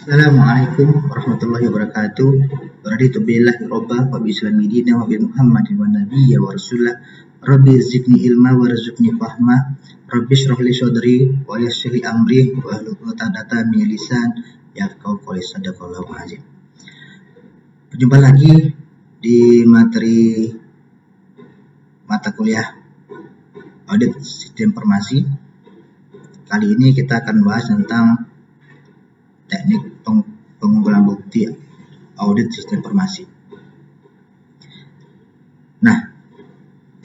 Assalamualaikum warahmatullahi wabarakatuh. Raditu billahi robba wa bi islami dina wa bi Muhammadin wa nabiyya wa rasulah. Rabbi zidni ilma warzuqni fahma. Rabbi shrah li sadri wa yassir li amri wa hlul 'uqdatam min lisan yafqahu qawli. Sadaqallahu azim. Berjumpa lagi di materi mata kuliah audit sistem informasi. Kali ini kita akan bahas tentang teknik pengumpulan bukti audit sistem informasi. Nah,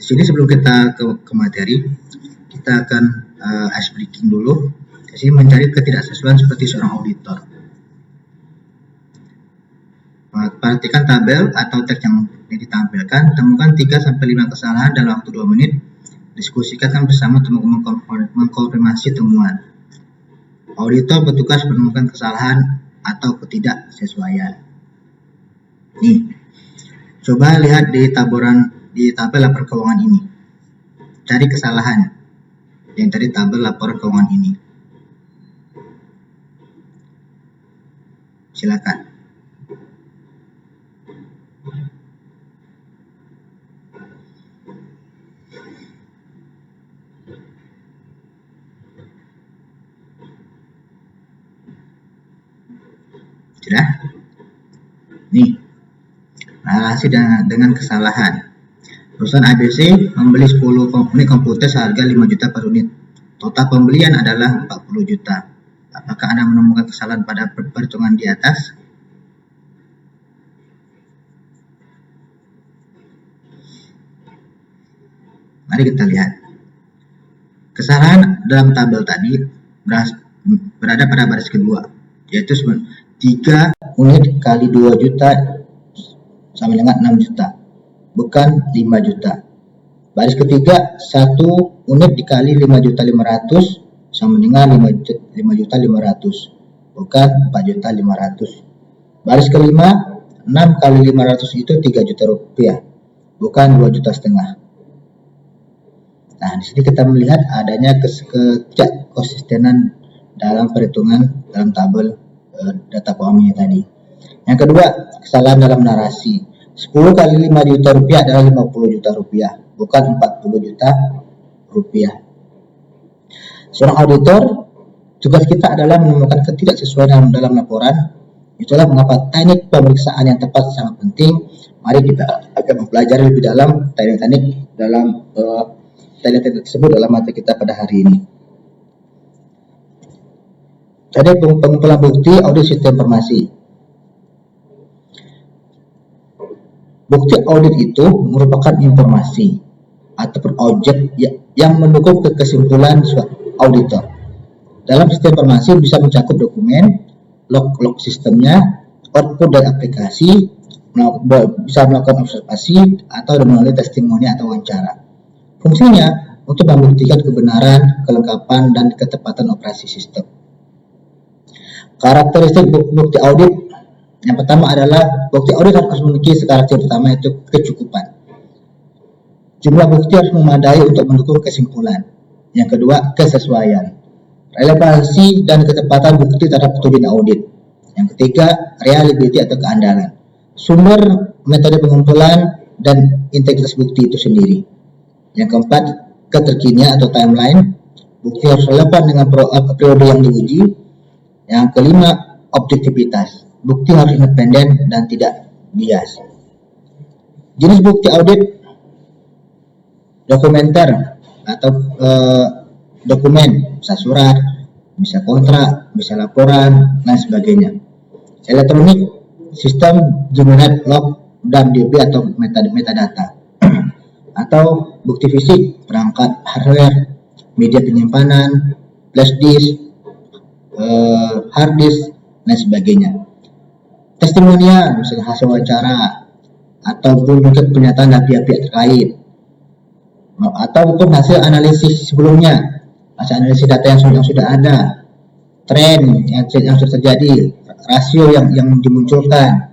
di sini sebelum kita ke materi, kita akan ice breaking dulu. Di sini mencari ketidaksesuaian seperti seorang auditor. Perhatikan tabel atau teks yang ditampilkan, temukan 3-5 kesalahan dalam waktu 2 menit. Diskusikan bersama untuk mengkonfirmasi temuan. Auditor bertugas menemukan kesalahan atau ketidaksesuaian. Nih, coba lihat di tabel laporan keuangan ini. Cari kesalahan yang tadi tabel laporan keuangan ini. Silakan. Sudah? Nih, relasi dengan kesalahan. Perusahaan ABC membeli 10 unit komputer seharga 5 juta per unit. Total pembelian adalah 40 juta. Apakah Anda menemukan kesalahan pada perhitungan di atas? Mari kita lihat. Kesalahan dalam tabel tadi berada pada baris kedua, yaitu 3 unit kali 2 juta sama dengan 6 juta, bukan 5 juta. Baris ketiga, 1 unit dikali 5.500.000 sama dengan 5.500.000, bukan 4.500.000. Baris kelima, 6 kali 500 itu 3 juta rupiah, bukan 2,5 juta. Nah, di sini kita melihat adanya ketidakkonsistenan dalam perhitungan dalam tabel data keuangannya tadi. Yang kedua, kesalahan dalam narasi. 10 kali 5 juta rupiah adalah 50 juta rupiah, bukan 40 juta rupiah. Seorang auditor, tugas kita adalah menemukan ketidaksesuaian dalam laporan. Itulah mengapa teknik pemeriksaan yang tepat sangat penting. Mari kita akan mempelajari lebih dalam teknik-teknik tersebut dalam materi kita pada hari ini. Jadi pengumpulan bukti audit sistem informasi. Bukti audit itu merupakan informasi ataupun objek yang mendukung kesimpulan auditor. Dalam sistem informasi bisa mencakup dokumen, log sistemnya, output dari aplikasi, bisa melakukan observasi atau melalui testimoni atau wawancara. Fungsinya untuk membuktikan kebenaran, kelengkapan, dan ketepatan operasi sistem. Karakteristik bukti audit yang pertama adalah bukti audit harus memiliki karakteristik pertama, yaitu kecukupan. Jumlah bukti harus memadai untuk mendukung kesimpulan. Yang kedua, kesesuaian. Relevansi dan ketepatan bukti terhadap tujuan audit. Yang ketiga, reliability atau keandalan. Sumber, metode pengumpulan, dan integritas bukti itu sendiri. Yang keempat, keterkinian atau timeline. Bukti harus relevan dengan periode yang diuji. Yang kelima, objektivitas. Bukti harus independen dan tidak bias. Jenis bukti audit: dokumenter atau dokumen, bisa surat, bisa kontrak, bisa laporan, dan sebagainya. Elektronik, sistem Gmail, log, dan DB atau metadata. Atau bukti fisik, perangkat hardware, media penyimpanan, flash disk, hard disk, dan sebagainya. Testimonial, misalnya hasil wawancara, ataupun juga pernyataan dari pihak-pihak terkait, ataupun hasil analisis sebelumnya, hasil analisis data yang sudah ada, tren yang sudah terjadi, rasio yang dimunculkan.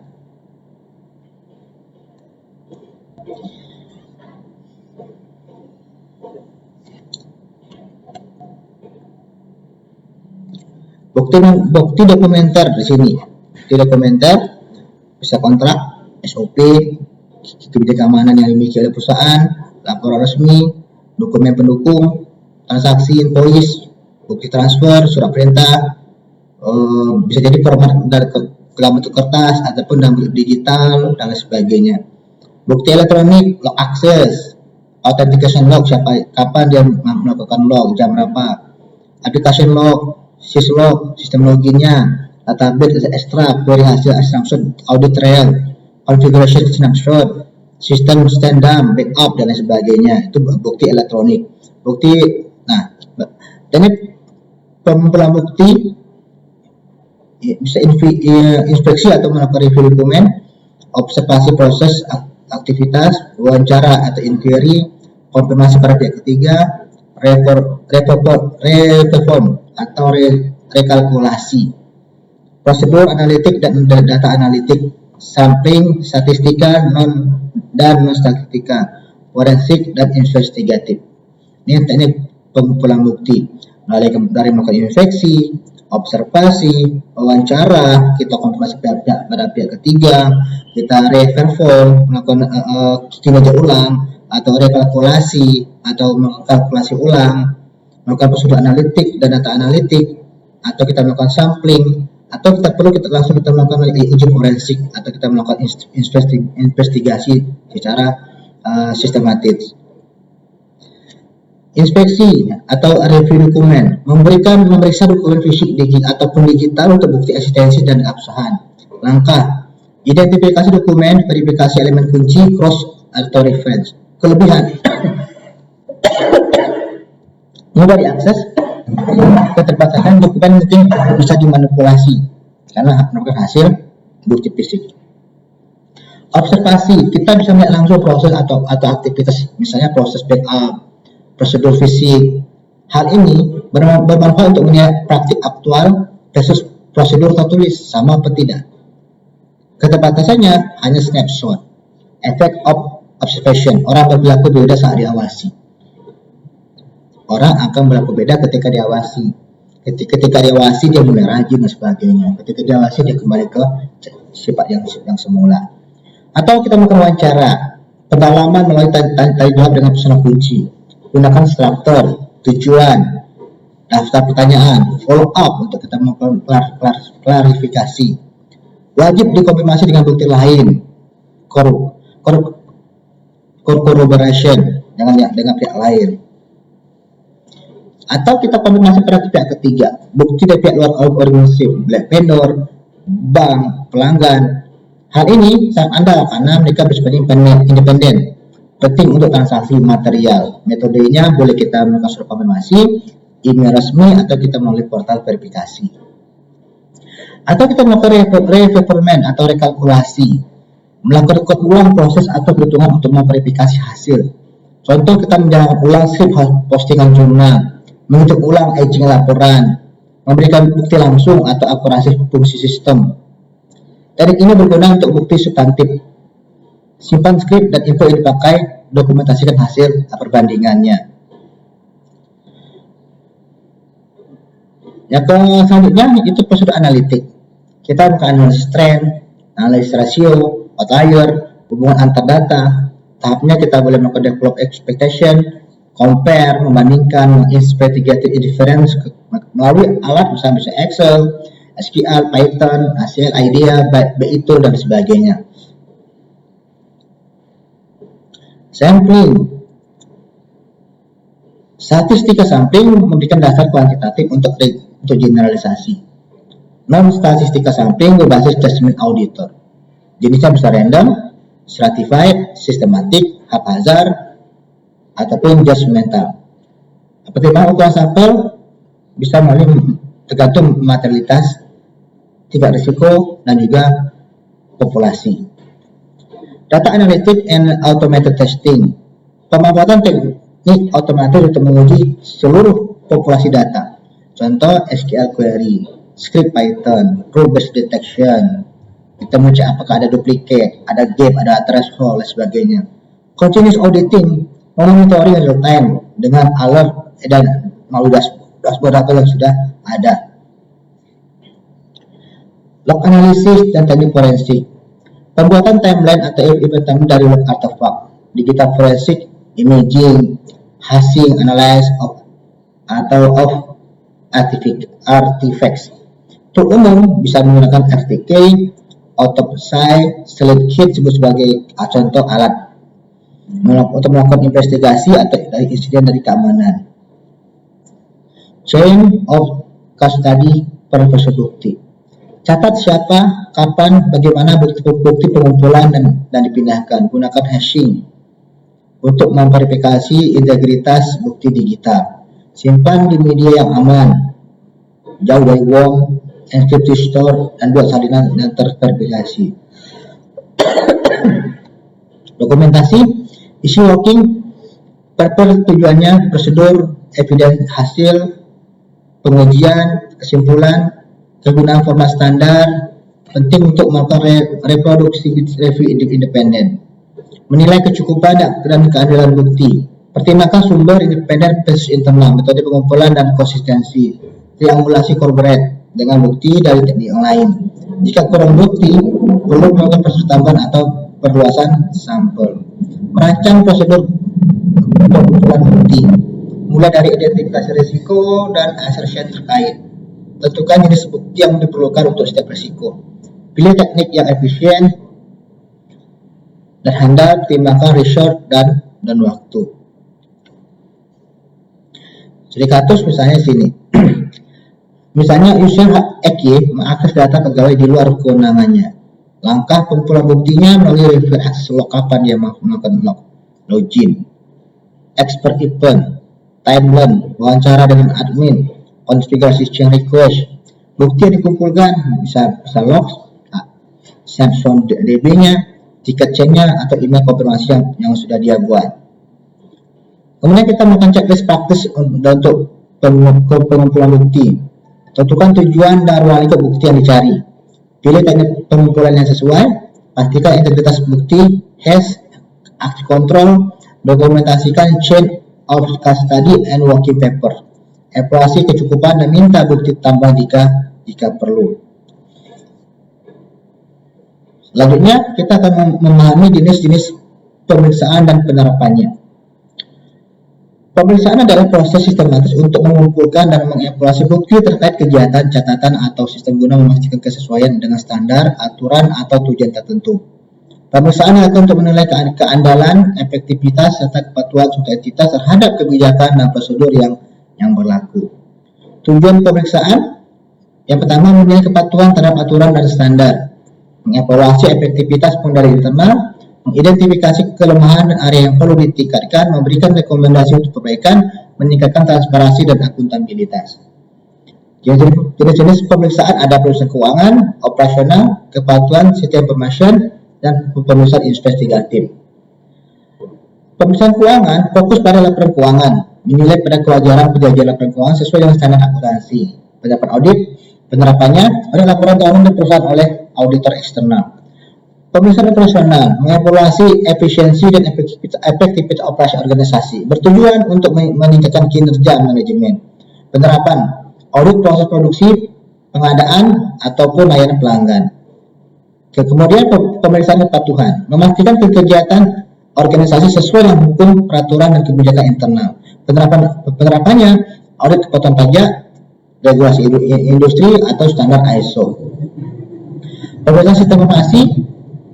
Bukti dokumenter di sini. Bukti dokumenter bisa kontrak, SOP, kebijakan keamanan yang dimiliki oleh perusahaan, laporan resmi, dokumen pendukung, transaksi, invoice, bukti transfer, surat perintah, bisa jadi format dalam bentuk kertas ataupun dalam bentuk digital dan lain sebagainya. Bukti elektronik, log access, authentication log, kapan dia melakukan log, jam berapa, application log, syslog, sistem loginnya, database extract, query hasil snapshot, audit trail, configuration snapshot, sistem stand-down, backup dan lain sebagainya. Itu bukti elektronik. Ini pengumpulan bukti bisa inspeksi atau melakukan review dokumen, observasi proses aktivitas, wawancara atau inquiry, konfirmasi pada pihak ketiga, reform atau rekalkulasi, prosedur analitik dan data analitik, sampling, statistika, non statistika, forensik dan investigatif. Ini teknik pengumpulan bukti dari melakukan infeksi, observasi, wawancara, kita konfirmasi pada pihak ketiga, kita reverform, melakukan kinerja ulang atau rekalkulasi atau mengkalkulasi ulang, melakukan prosedur analitik dan data analitik, atau kita melakukan sampling, atau kita melakukan uji forensik, atau kita melakukan investigasi secara sistematis. Inspeksi atau review dokumen, memeriksa dokumen fisik ataupun digital untuk bukti eksistensi dan keabsahan. Langkah: identifikasi dokumen, verifikasi elemen kunci, cross atau reference. Kelebihan: mudah diakses, keterbatasan dokumen mungkin bisa dimanipulasi karena merupakan hasil bukti fisik. Observasi, kita bisa melihat langsung proses atau aktivitas, misalnya proses backup, prosedur fisik. Hal ini bermanfaat untuk melihat praktik aktual versus prosedur tertulis sama atau tidak. Keterbatasannya hanya snapshot. Effect of observation, orang berperilaku berbeda saat diawasi. Orang akan berlaku beda ketika diawasi. Ketika diawasi dia mulai rajin dan sebagainya. Ketika diawasi dia kembali ke sifat yang semula. Atau kita melakukan wawancara, pendalaman melalui tanya jawab dengan personal kunci. Gunakan struktur, tujuan, daftar pertanyaan, follow up untuk kita melakukan klarifikasi. Wajib dikonfirmasi dengan bukti lain, corroboration dengan pihak lain. Atau kita konfirmasi pada pihak ketiga, bukti dari pihak luar organisasi, black vendor, bank, pelanggan. Hal ini sangat andal karena mereka bersifat independen. Penting untuk transaksi material. Metodenya boleh kita melakukan surat konfirmasi, email resmi, atau kita melalui portal verifikasi. Atau kita melakukan reverforman atau rekalkulasi, melakukan rekod ulang proses atau perhitungan untuk memverifikasi hasil. Contoh, kita menjalankan ulang skrip postingan jurnal, menghitung ulang aging laporan, memberikan bukti langsung atau akurasi fungsi sistem. Teknik ini berguna untuk bukti substantif. Simpan skrip dan info yang dipakai, dokumentasikan hasil perbandingannya. Yang selanjutnya itu prosedur analitik. Kita melakukan analisis trend, analisis rasio, outlier, hubungan antar data. Tahapnya kita boleh melakukan develop expectation, compare, membandingkan, investigative inference melalui alat misalnya bisa Excel, SQL, Python, hasil, idea, BI tool dan sebagainya. Sampling. Statistika sampling memberikan dasar kuantitatif untuk generalisasi. Non-statistika sampling berbasis judgment auditor. Jenisnya bisa random, stratified, systematic, haphazard, ataupun judgmental. Pertimbangan ukuran sampel bisa melalui tergantung materialitas, tingkat risiko, dan juga populasi. Data analytic and automated testing. Pemanfaatan teknik otomatis untuk menguji seluruh populasi data. Contoh SQL query, script Python, rule based detection. Kita mencari apakah ada duplicate, ada gap, ada threshold, dan sebagainya. Continuous auditing, monitoring real time dengan alert dan melalui dashboard data yang sudah ada. log analisis dan teknik forensik. Pembuatan timeline atau event timeline dari log artifact, digital forensik, imaging, hashing analysis of artifacts. Untuk umum bisa menggunakan RTK, autopsy, slide kit sebagai contoh alat untuk melakukan investigasi atau dari insiden dari keamanan. Chain of custody proses bukti. Catat siapa, kapan, bagaimana bukti pengumpulan dan dipindahkan. Gunakan hashing untuk memverifikasi integritas bukti digital. Simpan di media yang aman, jauh dari uang, encrypted store, dan buat salinan yang terverifikasi. Dokumentasi, isi working paper, tujuannya, prosedur, evidence hasil, pengujian, kesimpulan, kegunaan format standar, penting untuk melakukan reproduksi review independen. Menilai kecukupan dan keadilan bukti. Pertimbangkan sumber independen versus internal, metode pengumpulan dan konsistensi. Triangulasi corroborate dengan bukti dari teknik yang lain. Jika kurang bukti, perlu melakukan proses tambahan atau perluasan sampel. Merancang prosedur pengumpulan bukti, mulai dari identifikasi risiko dan assertion terkait. Tentukan jenis bukti yang diperlukan untuk setiap risiko. Pilih teknik yang efisien dan handal, pertimbangkan resource dan waktu. Jadi kasus misalnya sini. Misalnya user EKY mengakses data pegawai di luar kewenangannya. Langkah pengumpulan buktinya melalui review akses log, kapan dia melakukan login, expert event, timeline, wawancara dengan admin, konfigurasi change request. Bukti yang dikumpulkan bisa log, snapshot DB-nya, tiket change-nya, atau email konfirmasi yang sudah dia buat. Kemudian kita melakukan checklist praktis untuk pengumpulan bukti. Tentukan tujuan dan ruang lingkup bukti yang dicari. Pilih teknik pengumpulan yang sesuai. Pastikan integritas bukti, hash, aksi kontrol, dokumentasikan chain of custody and working paper. Evaluasi kecukupan dan minta bukti tambah jika perlu. Selanjutnya kita akan memahami jenis-jenis pemeriksaan dan penerapannya. Pemeriksaan adalah proses sistematis untuk mengumpulkan dan mengevaluasi bukti terkait kejahatan, catatan, atau sistem guna memastikan kesesuaian dengan standar, aturan, atau tujuan tertentu. Pemeriksaan dilakukan untuk menilai keandalan, efektivitas, serta kepatuhan suatu entitas terhadap kebijakan dan prosedur yang berlaku. Tujuan pemeriksaan yang pertama, menilai kepatuhan terhadap aturan dan standar, mengevaluasi efektivitas pengendalian internal, mengidentifikasi kelemahan dan area yang perlu ditingkatkan, memberikan rekomendasi untuk perbaikan, meningkatkan transparansi dan akuntabilitas. Jenis-jenis pemeriksaan ada pemeriksaan keuangan, operasional, kepatuhan, sistem information, dan pemeriksaan investigatif. Pemeriksaan keuangan fokus pada laporan keuangan, menilai pada kewajaran penjajahan laporan keuangan sesuai dengan standar akuntansi. Pendapat audit, penerapannya pada laporan keuangan diperiksa oleh auditor eksternal. Pemeriksaan operasional, mengevaluasi efisiensi dan efektivitas operasi organisasi, bertujuan untuk meningkatkan kinerja manajemen. Penerapan, audit proses produksi, pengadaan, ataupun layanan pelanggan. Kemudian pemeriksaan kepatuhan, memastikan kegiatan organisasi sesuai dengan hukum, peraturan, dan kebijakan internal. Penerapannya, audit kepatuhan pajak, regulasi industri, atau standar ISO. Pemeriksaan sistem informasi,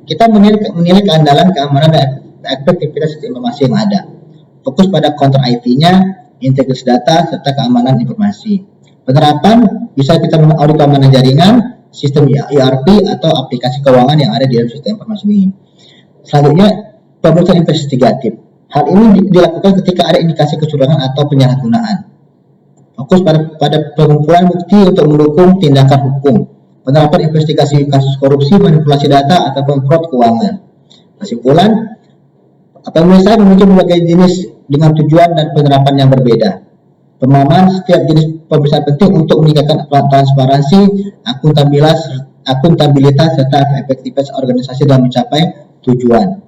kita menilai keandalan, keamanan, dan efektivitas sistem informasi yang ada. Fokus pada counter IT-nya, integritas data, serta keamanan informasi. Penerapan bisa kita mengaudit keamanan jaringan, sistem ERP, atau aplikasi keuangan yang ada di dalam sistem informasi ini. Selanjutnya, pemeriksaan investigatif. Hal ini dilakukan ketika ada indikasi kecurangan atau penyalahgunaan. Fokus pada pengumpulan bukti untuk mendukung tindakan hukum. Penerapan investigasi kasus korupsi, manipulasi data, ataupun fraud keuangan. Kesimpulan, pemeriksaan memiliki berbagai jenis dengan tujuan dan penerapan yang berbeda. Pemahaman setiap jenis pemeriksaan penting untuk meningkatkan transparansi, akuntabilitas, serta efektivitas organisasi dalam mencapai tujuan.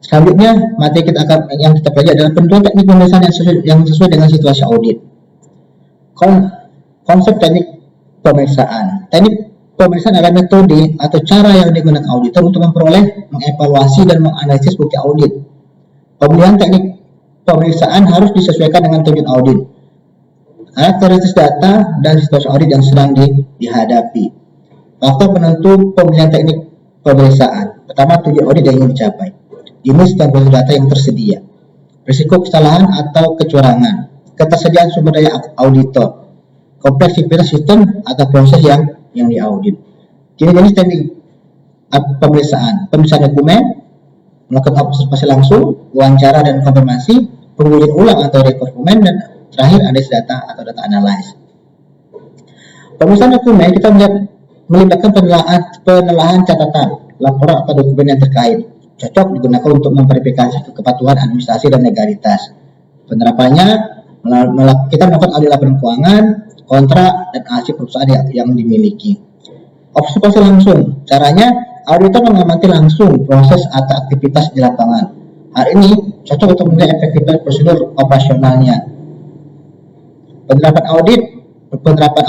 Selanjutnya, materi yang kita pelajari adalah penentuan teknik pemeriksaan yang sesuai dengan situasi audit. Konsep teknik pemeriksaan. Teknik Pemeriksaan adalah metode atau cara yang digunakan auditor untuk memperoleh, mengevaluasi, dan menganalisis bukti audit. Pemilihan teknik pemeriksaan harus disesuaikan dengan tujuan audit, karakteristik data, dan situasi audit yang sedang dihadapi. Faktor penentu pemilihan teknik pemeriksaan. Pertama, tujuan audit yang ingin dicapai, jenis dan kualitas data yang tersedia, risiko kesalahan atau kecurangan, ketersediaan sumber daya auditor, kompleksitas sistem atau proses yang diaudit. Jenis-jenis teknik pemeriksaan dokumen, melakukan observasi langsung, wawancara dan konfirmasi, pengujian ulang atau rekonstrumen, dan terakhir analisis data atau data analysis. Pemeriksaan dokumen kita melibatkan penelaahan catatan, laporan atau dokumen yang terkait, cocok digunakan untuk memverifikasi kepatuhan administrasi dan legalitas. Penerapannya, kita melakukan audit laporan keuangan, kontrak, dan arsip perusahaan yang dimiliki. Observasi langsung, caranya auditor mengamati langsung proses atau aktivitas di lapangan. Hal ini cocok untuk menilai efektivitas prosedur operasionalnya. Penerapan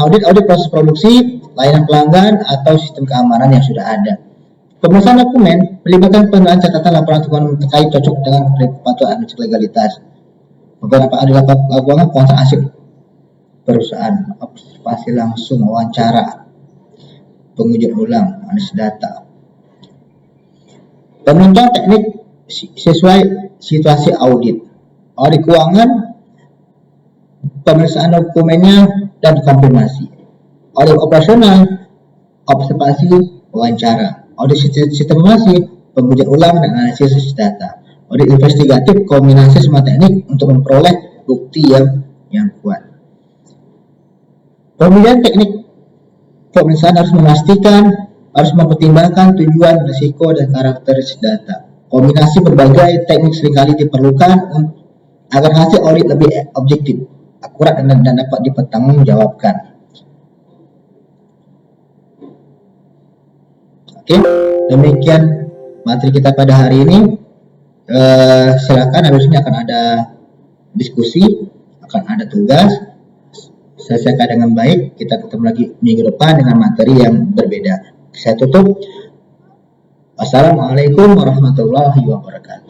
audit proses produksi, layanan pelanggan, atau sistem keamanan yang sudah ada. Pemeriksaan dokumen melibatkan penilaian catatan laporan keuangan terkait cocok dengan kepatuhan administrasi legalitas. Beberapa audit laporan keuangan kontrak arsip perusahaan, observasi langsung, wawancara, pengujian ulang, analisis data. Penunjang teknik sesuai situasi audit. Audit keuangan, pemeriksaan dokumennya, dan konfirmasi. Audit operasional, observasi, wawancara. Audit sistem informasi, pengujian ulang, dan analisis data. Audit investigatif, kombinasi semua teknik untuk memperoleh bukti yang kuat. Pemilihan teknik pemeriksaan harus mempertimbangkan tujuan, risiko, dan karakteristik data. Kombinasi berbagai teknik seringkali diperlukan agar hasil audit lebih objektif, akurat, dan dapat dipertanggungjawabkan. Oke, demikian materi kita pada hari ini. Silakan, habis ini akan ada diskusi, akan ada tugas. Selesaikan dengan baik. Kita ketemu lagi minggu depan dengan materi yang berbeda. Saya tutup. Wassalamualaikum warahmatullahi wabarakatuh.